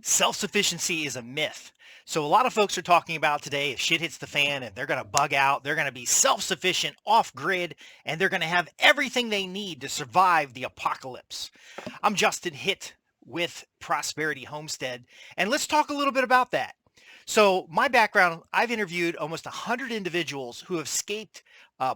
Self-sufficiency is a myth. So a lot of folks are talking about today, if shit hits the fan and they're going to bug out, they're going to be self-sufficient off grid, and they're going to have everything they need to survive the apocalypse. I'm Justin Hitt with Prosperity Homestead, and let's talk a little bit about that. So my background, I've interviewed almost 100 individuals who have escaped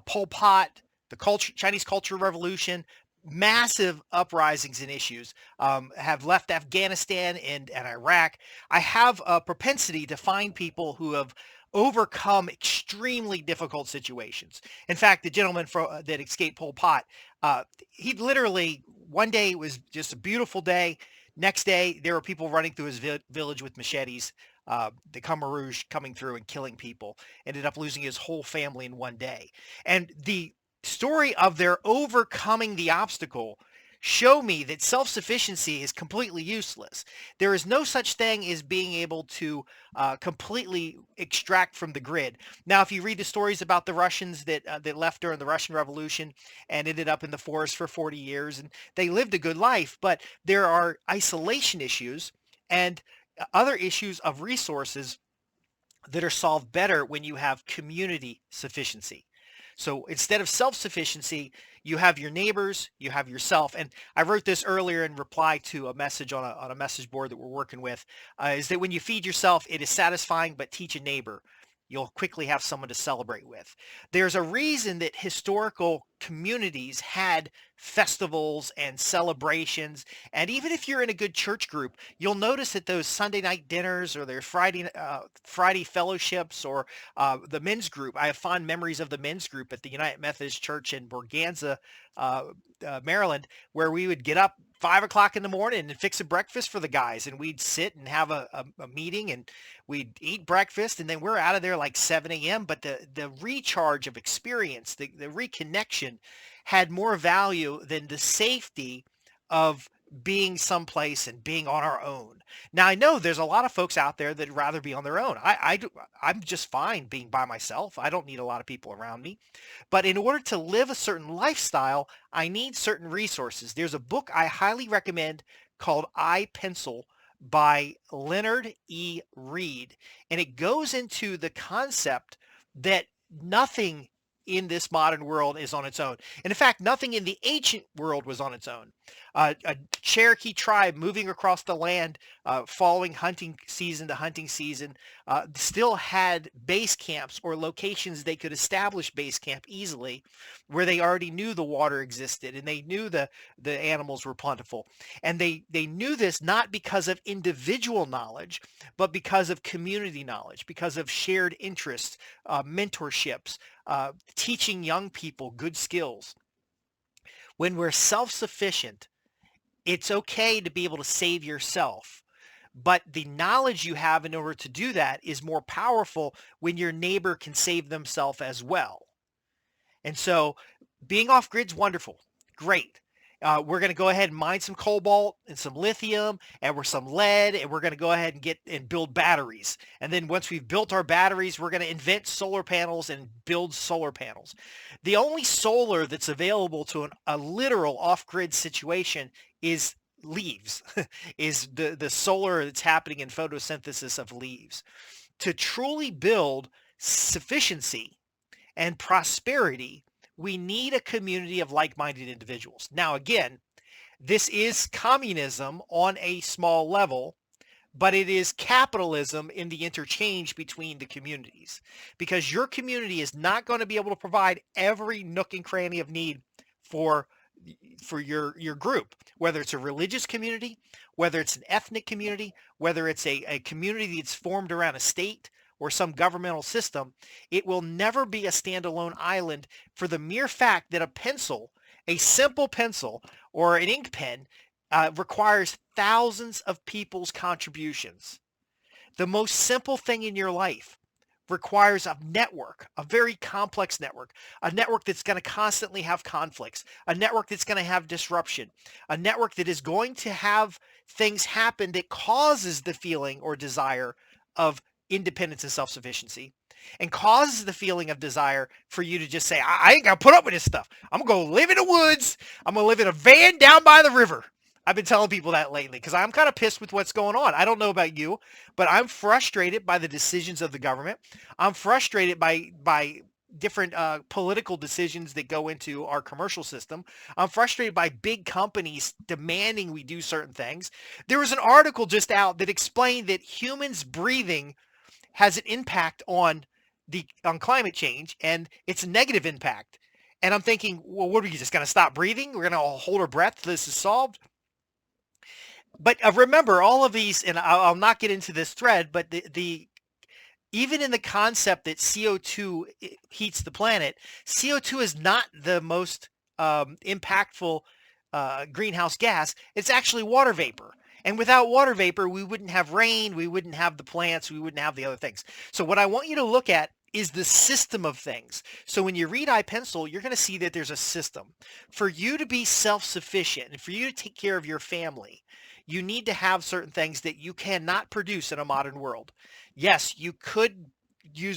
Pol Pot, the Chinese Culture Revolution, massive uprisings and issues, have left Afghanistan and Iraq. I have a propensity to find people who have overcome extremely difficult situations. In fact, the gentleman that escaped Pol Pot, he literally, one day it was just a beautiful day. Next day, there were people running through his village with machetes, the Khmer Rouge coming through and killing people. Ended up losing his whole family in one day. And the story of their overcoming the obstacle show me that self-sufficiency is completely useless. There is no such thing as being able to completely extract from the grid. Now, if you read the stories about the Russians that left during the Russian Revolution and ended up in the forest for 40 years, and they lived a good life, but there are isolation issues and other issues of resources that are solved better when you have community sufficiency. So instead of self-sufficiency, you have your neighbors, you have yourself. And I wrote this earlier in reply to a message on a message board that we're working with, is that when you feed yourself, it is satisfying, but teach a neighbor. You'll quickly have someone to celebrate with. There's a reason that historical communities had festivals and celebrations. And even if you're in a good church group, you'll notice that those Sunday night dinners or their Friday fellowships or the men's group. I have fond memories of the men's group at the United Methodist Church in Borganza, Maryland, where we would get up 5 o'clock in the morning and fix a breakfast for the guys, and we'd sit and have a meeting, and we'd eat breakfast, and then we're out of there like 7 a.m. But the recharge of experience, the reconnection had more value than the safety of being someplace and being on our own. Now, I know there's a lot of folks out there that'd rather be on their own. I'm just fine being by myself. I don't need a lot of people around me. But in order to live a certain lifestyle, I need certain resources. There's a book I highly recommend called I Pencil by Leonard E. Reed, and it goes into the concept that nothing in this modern world is on its own. And in fact, nothing in the ancient world was on its own. A Cherokee tribe moving across the land, following hunting season to hunting season, still had base camps or locations they could establish base camp easily, where they already knew the water existed and they knew the animals were plentiful. And they knew this not because of individual knowledge, but because of community knowledge, because of shared interests, mentorships, teaching young people good skills. When we're self-sufficient, it's okay to be able to save yourself, but the knowledge you have in order to do that is more powerful when your neighbor can save themselves as well. And so being off grid's wonderful. Great. We're going to go ahead and mine some cobalt and some lithium and we're some lead, and we're going to go ahead and get and build batteries. And then once we've built our batteries, we're going to invent solar panels and build solar panels. The only solar that's available to a literal off-grid situation is leaves, is the solar that's happening in photosynthesis of leaves. To truly build sufficiency and prosperity, we need a community of like-minded individuals. Now, again, this is communism on a small level, but it is capitalism in the interchange between the communities, because your community is not going to be able to provide every nook and cranny of need for your group, whether it's a religious community, whether it's an ethnic community, whether it's a community that's formed around a state or some governmental system. It will never be a standalone island for the mere fact that a pencil, a simple pencil or an ink pen, requires thousands of people's contributions. The most simple thing in your life requires a network, a very complex network, a network that's going to constantly have conflicts, a network that's going to have disruption, a network that is going to have things happen that causes the feeling or desire of independence and self-sufficiency, and causes the feeling of desire for you to just say, I ain't got to put up with this stuff. I'm going to go live in the woods. I'm going to live in a van down by the river. I've been telling people that lately because I'm kind of pissed with what's going on. I don't know about you, but I'm frustrated by the decisions of the government. I'm frustrated by different political decisions that go into our commercial system. I'm frustrated by big companies demanding we do certain things. There was an article just out that explained that humans breathing has an impact on climate change, and it's a negative impact. And I'm thinking, well, what are we just going to stop breathing? We're going to hold our breath till this is solved? But remember, all of these, and I'll not get into this thread, but the even in the concept that CO2 heats the planet, CO2 is not the most impactful greenhouse gas. It's actually water vapor. And without water vapor, we wouldn't have rain, we wouldn't have the plants, we wouldn't have the other things. So what I want you to look at is the system of things. So when you read iPencil, you're going to see that there's a system. For you to be self-sufficient and for you to take care of your family, you need to have certain things that you cannot produce in a modern world. Yes, you could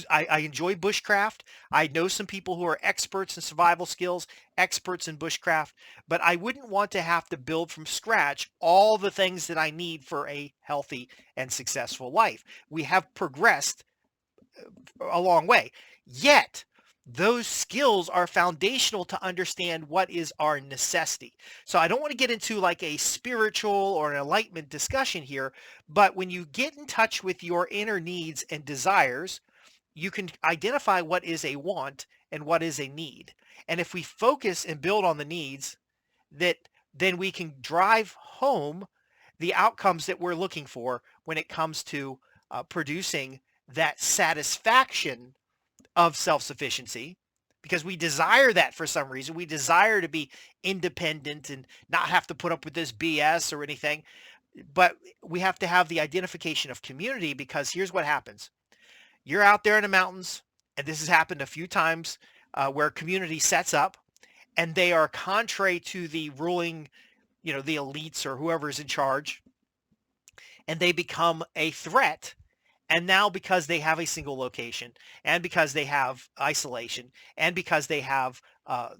I enjoy bushcraft. I know some people who are experts in survival skills, experts in bushcraft, but I wouldn't want to have to build from scratch all the things that I need for a healthy and successful life. We have progressed a long way. Yet, those skills are foundational to understand what is our necessity. So I don't want to get into like a spiritual or an enlightenment discussion here, but when you get in touch with your inner needs and desires, you can identify what is a want and what is a need. And if we focus and build on the needs, that then we can drive home the outcomes that we're looking for when it comes to producing that satisfaction of self-sufficiency, because we desire that for some reason. We desire to be independent and not have to put up with this BS or anything. But we have to have the identification of community, because here's what happens. You're out there in the mountains, and this has happened a few times where community sets up and they are contrary to the ruling, the elites or whoever's in charge, and they become a threat. And now because they have a single location and because they have isolation and because they have a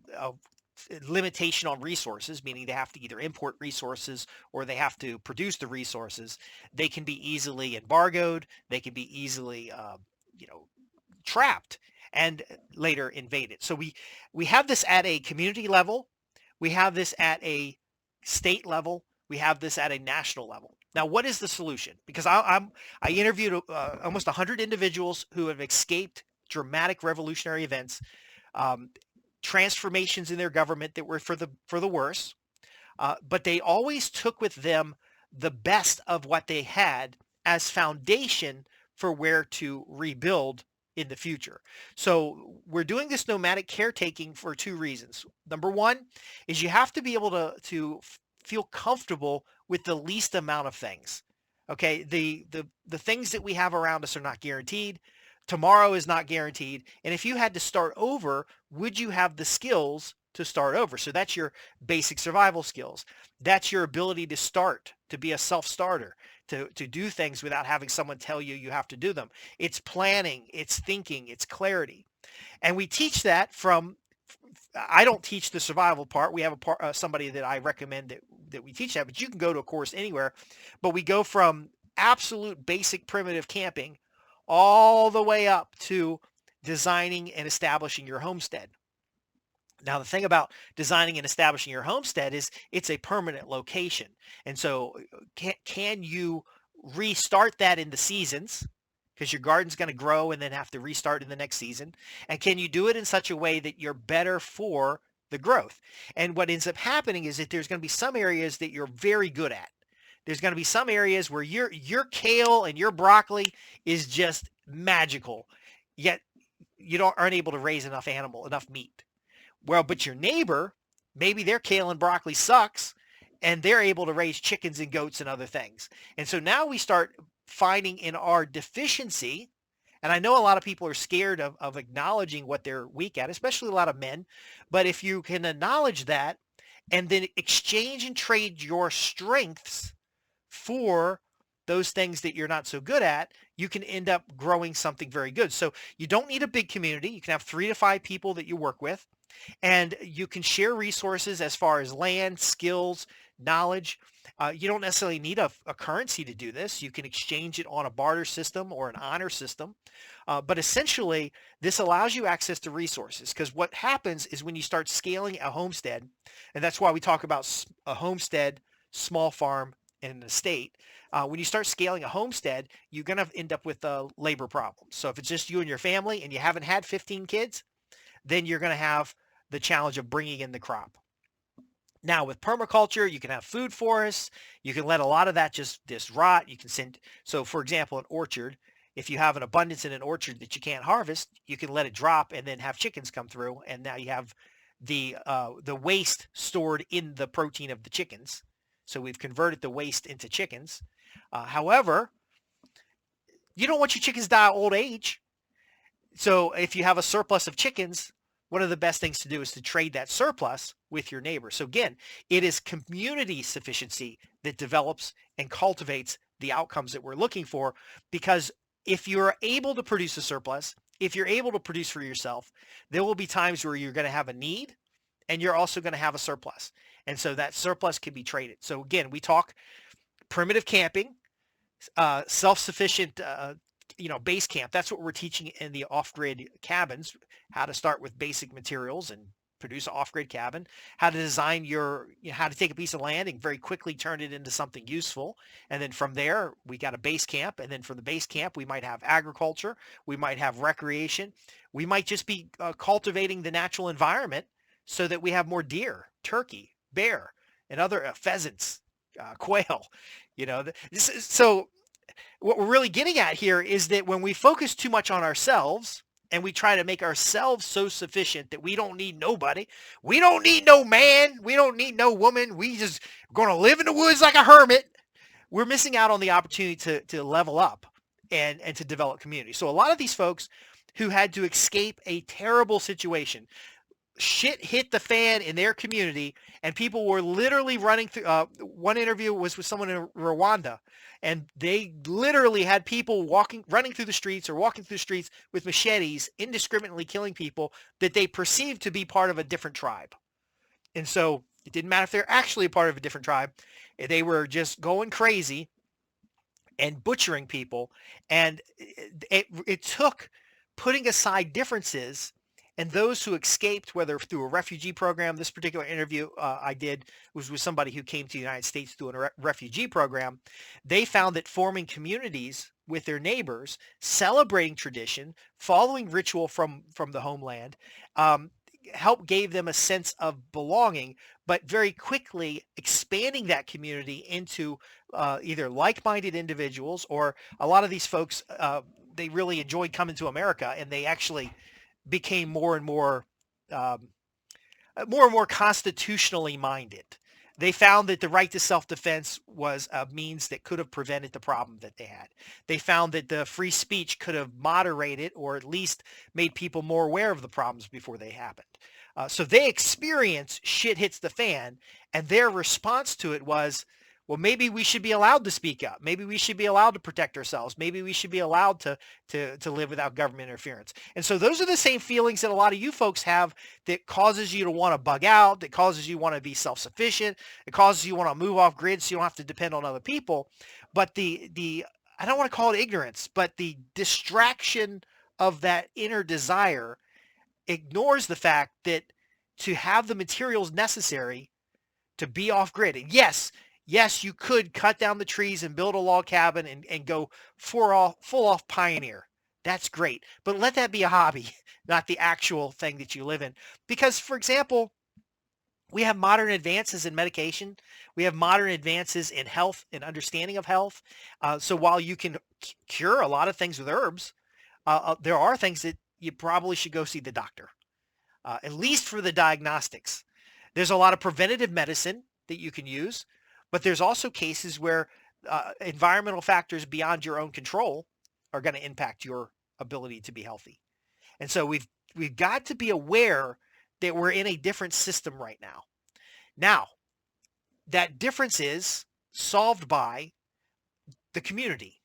limitation on resources, meaning they have to either import resources or they have to produce the resources, they can be easily embargoed. They can be easily, trapped and later invaded. So we have this at a community level. We have this at a state level. We have this at a national level. Now, what is the solution? Because I interviewed almost 100 individuals who have escaped dramatic revolutionary events, transformations in their government that were for the worse, but they always took with them the best of what they had as foundation for where to rebuild in the future. So we're doing this nomadic caretaking for two reasons. Number one is you have to be able to feel comfortable with the least amount of things. Okay, the things that we have around us are not guaranteed. Tomorrow is not guaranteed. And if you had to start over, would you have the skills to start over? So that's your basic survival skills. That's your ability to start, to be a self-starter, to do things without having someone tell you you have to do them. It's planning, it's thinking, it's clarity. And we teach that from, I don't teach the survival part. We have a part, somebody that I recommend that we teach that, but you can go to a course anywhere. But we go from absolute basic primitive camping all the way up to designing and establishing your homestead. Now, the thing about designing and establishing your homestead is it's a permanent location. And so can you restart that in the seasons? Because your garden's going to grow and then have to restart in the next season. And can you do it in such a way that you're better for the growth? And what ends up happening is that there's going to be some areas that you're very good at. There's going to be some areas where your kale and your broccoli is just magical, yet you aren't able to raise enough meat. Well, but your neighbor, maybe their kale and broccoli sucks, and they're able to raise chickens and goats and other things. And so now we start finding in our deficiency, and I know a lot of people are scared of acknowledging what they're weak at, especially a lot of men. But if you can acknowledge that and then exchange and trade your strengths for those things that you're not so good at, you can end up growing something very good. So you don't need a big community. You can have 3 to 5 people that you work with, and you can share resources as far as land, skills, knowledge. You don't necessarily need a currency to do this. You can exchange it on a barter system or an honor system. But essentially, this allows you access to resources, because what happens is when you start scaling a homestead, and that's why we talk about a homestead, small farm, and an estate. When you start scaling a homestead, you're going to end up with labor problems. So if it's just you and your family and you haven't had 15 kids, then you're going to have the challenge of bringing in the crop. Now with permaculture, you can have food forests. You can let a lot of that just rot. You can send, so for example, an orchard, if you have an abundance in an orchard that you can't harvest, you can let it drop and then have chickens come through, and now you have the waste stored in the protein of the chickens. So we've converted the waste into chickens. However, you don't want your chickens to die of old age. So if you have a surplus of chickens, one of the best things to do is to trade that surplus with your neighbor. So again, it is community sufficiency that develops and cultivates the outcomes that we're looking for, because if you're able to produce a surplus, if you're able to produce for yourself, there will be times where you're going to have a need and you're also going to have a surplus. And so that surplus can be traded. So again, we talk primitive camping, self-sufficient, base camp. That's what we're teaching in the off-grid cabins, how to start with basic materials and produce an off-grid cabin, how to design how to take a piece of land and very quickly turn it into something useful. And then from there, we got a base camp. And then from the base camp, we might have agriculture. We might have recreation. We might just be cultivating the natural environment so that we have more deer, turkey, bear, and other pheasants, quail. So what we're really getting at here is that when we focus too much on ourselves and we try to make ourselves so sufficient that we don't need nobody, we don't need no man, we don't need no woman, we just going to live in the woods like a hermit, we're missing out on the opportunity to level up and to develop community. So a lot of these folks who had to escape a terrible situation, shit hit the fan in their community, and people were literally running through. One interview was with someone in Rwanda, and they literally had people running through the streets or walking through the streets with machetes, indiscriminately killing people that they perceived to be part of a different tribe. And so it didn't matter if they're actually a part of a different tribe. They were just going crazy and butchering people. And it took putting aside differences, and those who escaped, whether through a refugee program. This particular interview I did was with somebody who came to the United States through a refugee program. They found that forming communities with their neighbors, celebrating tradition, following ritual from the homeland, gave them a sense of belonging, but very quickly expanding that community into either like-minded individuals, or a lot of these folks, they really enjoyed coming to America, and they actually became more and more constitutionally minded. They found that the right to self-defense was a means that could have prevented the problem that they had. They found that the free speech could have moderated, or at least made people more aware of the problems before they happened. So they experienced shit hits the fan, and their response to it was, well, maybe we should be allowed to speak up. Maybe we should be allowed to protect ourselves. Maybe we should be allowed to live without government interference. And so those are the same feelings that a lot of you folks have, that causes you to want to bug out, that causes you want to be self-sufficient, it causes you want to move off grid so you don't have to depend on other people. But I don't want to call it ignorance, but the distraction of that inner desire ignores the fact that to have the materials necessary to be off grid. And yes, you could cut down the trees and build a log cabin and go full off pioneer. That's great. But let that be a hobby, not the actual thing that you live in. Because, for example, we have modern advances in medication. We have modern advances in health and understanding of health. So while you can cure a lot of things with herbs, there are things that you probably should go see the doctor, at least for the diagnostics. There's a lot of preventative medicine that you can use. But there's also cases where environmental factors beyond your own control are going to impact your ability to be healthy. And so we've got to be aware that we're in a different system right now. Now, that difference is solved by the community.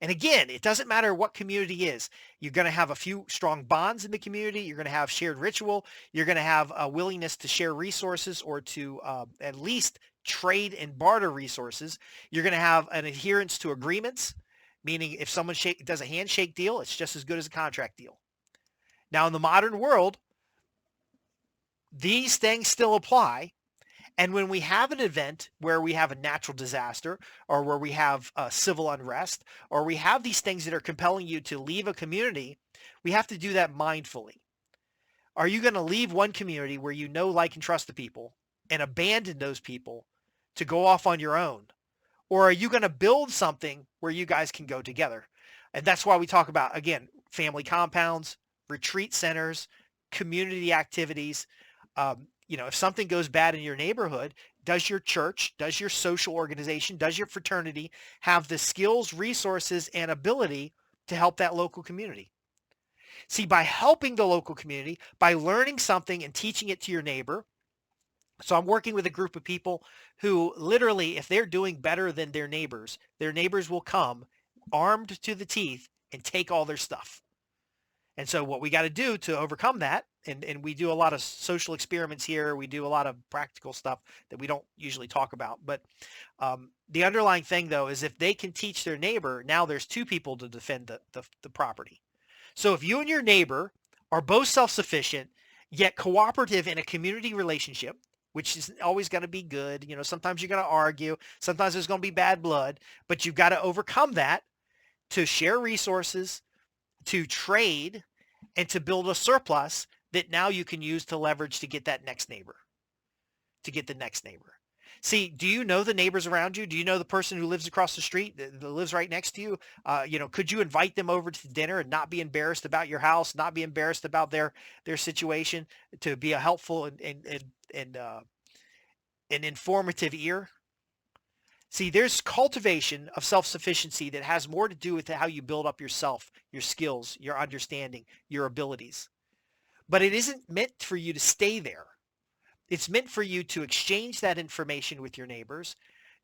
And again, it doesn't matter what community is. You're going to have a few strong bonds in the community. You're going to have shared ritual. You're going to have a willingness to share resources, or to at least trade and barter resources. You're going to have an adherence to agreements, meaning if someone does a handshake deal, it's just as good as a contract deal. Now, in the modern world, these things still apply. And when we have an event where we have a natural disaster or where we have civil unrest or we have these things that are compelling you to leave a community, we have to do that mindfully. Are you going to leave one community where you know, like, and trust the people and abandon those people to go off on your own? Or are you going to build something where you guys can go together? And that's why we talk about, again, family compounds, retreat centers, community activities. If something goes bad in your neighborhood, does your church, does your social organization, does your fraternity have the skills, resources, and ability to help that local community? See, by helping the local community, by learning something and teaching it to your neighbor. So I'm working with a group of people who literally, if they're doing better than their neighbors will come armed to the teeth and take all their stuff. And so what we got to do to overcome that, and we do a lot of social experiments here. We do a lot of practical stuff that we don't usually talk about. But the underlying thing, though, is if they can teach their neighbor, now there's two people to defend the property. So if you and your neighbor are both self-sufficient, yet cooperative in a community relationship, which is always going to be good. Sometimes you're going to argue. Sometimes there's going to be bad blood, but you've got to overcome that to share resources, to trade, and to build a surplus that now you can use to leverage to get that next neighbor, to get the next neighbor. See, do you know the neighbors around you? Do you know the person who lives across the street that lives right next to you? Could you invite them over to dinner and not be embarrassed about your house, not be embarrassed about their situation, to be a helpful and an informative ear? See, there's cultivation of self-sufficiency that has more to do with how you build up yourself, your skills, your understanding, your abilities. But it isn't meant for you to stay there. It's meant for you to exchange that information with your neighbors,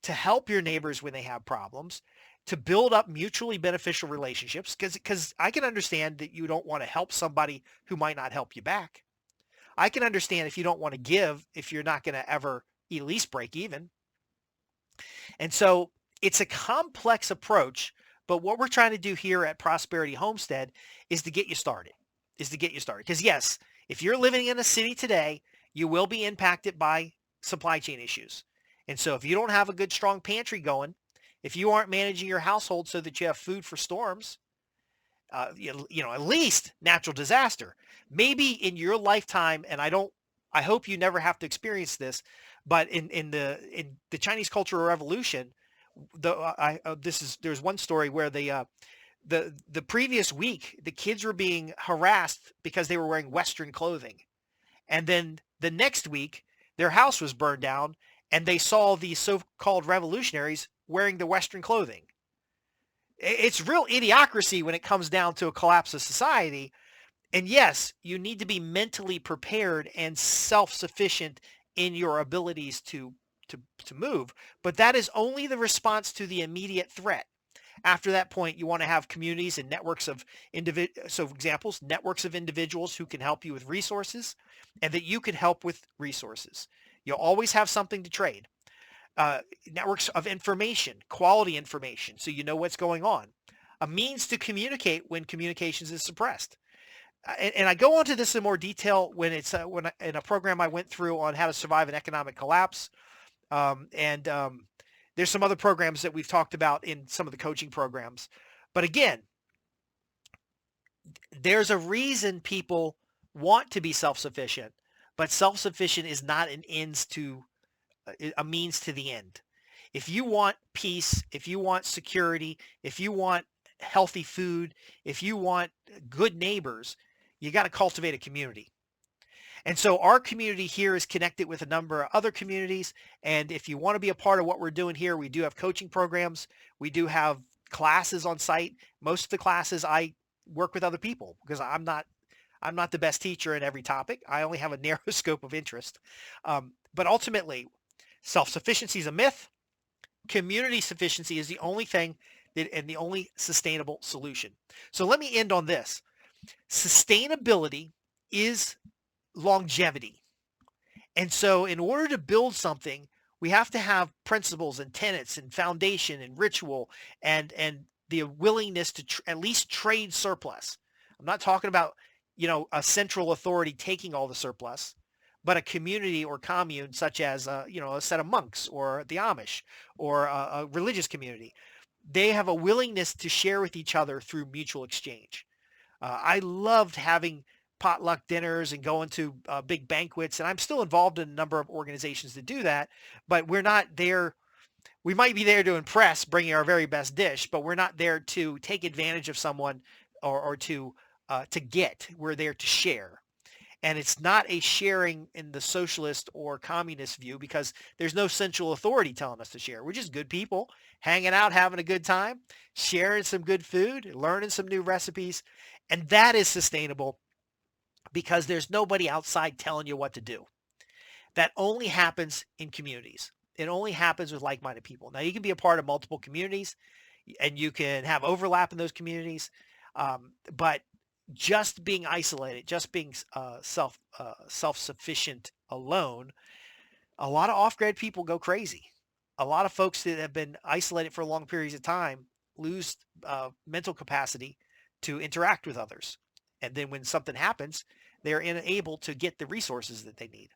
to help your neighbors when they have problems, to build up mutually beneficial relationships, because I can understand that you don't want to help somebody who might not help you back. I can understand if you don't want to give, if you're not going to ever at least break even. And so it's a complex approach, but what we're trying to do here at Prosperity Homestead is to get you started, Because yes, if you're living in a city today, you will be impacted by supply chain issues. And so if you don't have a good, strong pantry going, if you aren't managing your household so that you have food for storms, at least natural disaster, maybe in your lifetime, and I hope you never have to experience this, but in the Chinese Cultural Revolution, there's one story where the previous week, the kids were being harassed because they were wearing Western clothing. And then the next week, their house was burned down and they saw these so-called revolutionaries wearing the Western clothing. It's real idiocracy when it comes down to a collapse of society. And yes, you need to be mentally prepared and self-sufficient in your abilities to move. But that is only the response to the immediate threat. After that point, you want to have communities and networks of networks of individuals who can help you with resources and that you can help with resources. You'll always have something to trade. Networks of information, quality information, so you know what's going on. A means to communicate when communications is suppressed. And I go into this in more detail when it's in a program I went through on how to survive an economic collapse. There's some other programs that we've talked about in some of the coaching programs. But again, there's a reason people want to be self-sufficient, but self-sufficient is not a means to the end. If you want peace, if you want security, if you want healthy food, if you want good neighbors, you got to cultivate a community. And so our community here is connected with a number of other communities. And if you want to be a part of what we're doing here, we do have coaching programs. We do have classes on site. Most of the classes I work with other people because I'm not the best teacher in every topic. I only have a narrow scope of interest. But ultimately, self-sufficiency is a myth. Community sufficiency is the only thing and the only sustainable solution. So let me end on this. Sustainability is longevity. And so in order to build something, We have to have principles and tenets and foundation and ritual and the willingness to at least trade surplus. I'm not talking about, a central authority taking all the surplus, but a community or commune such as, a set of monks or the Amish or a religious community. They have a willingness to share with each other through mutual exchange. I loved having potluck dinners and going to big banquets, and I'm still involved in a number of organizations that do that, but we're not there. We might be there to impress, bringing our very best dish, but we're not there to take advantage of someone or to get. We're there to share. And it's not a sharing in the socialist or communist view because there's no central authority telling us to share. We're just good people hanging out, having a good time, sharing some good food, learning some new recipes. And that is sustainable because there's nobody outside telling you what to do. That only happens in communities. It only happens with like-minded people. Now, you can be a part of multiple communities and you can have overlap in those communities. But just being isolated, just being self-sufficient alone, a lot of off-grid people go crazy. A lot of folks that have been isolated for long periods of time lose mental capacity to interact with others. And then when something happens, they're unable to get the resources that they need.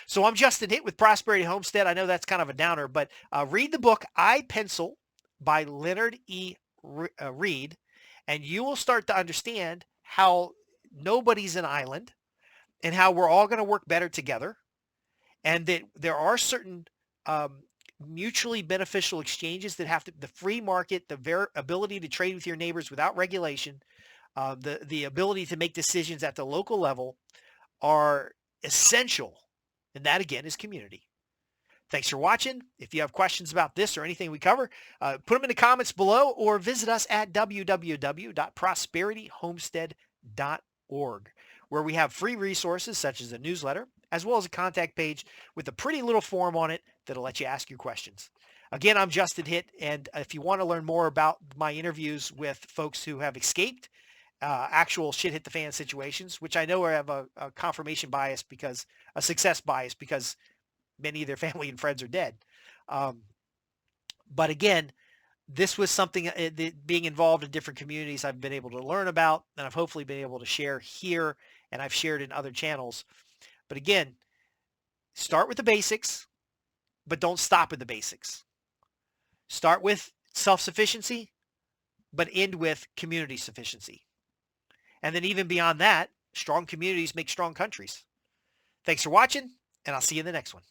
So I'm Justin Hitt with Prosperity Homestead. I know that's kind of a downer, but read the book I Pencil by Leonard E. Reed, and you will start to understand how nobody's an island and how we're all going to work better together, and that there are certain mutually beneficial exchanges that have to, the free market, the ability to trade with your neighbors without regulation, the ability to make decisions at the local level are essential. And that again is community. Thanks for watching. If you have questions about this or anything we cover, put them in the comments below or visit us at www.prosperityhomestead.org, where we have free resources such as a newsletter, as well as a contact page with a pretty little form on it that'll let you ask your questions. Again, I'm Justin Hitt, and if you want to learn more about my interviews with folks who have escaped actual shit hit the fan situations, which I know have a confirmation bias because a success bias because many of their family and friends are dead. But again, this was something being involved in different communities I've been able to learn about, and I've hopefully been able to share here, and I've shared in other channels. But again, start with the basics, but don't stop with the basics. Start with self-sufficiency, but end with community sufficiency. And then even beyond that, strong communities make strong countries. Thanks for watching, and I'll see you in the next one.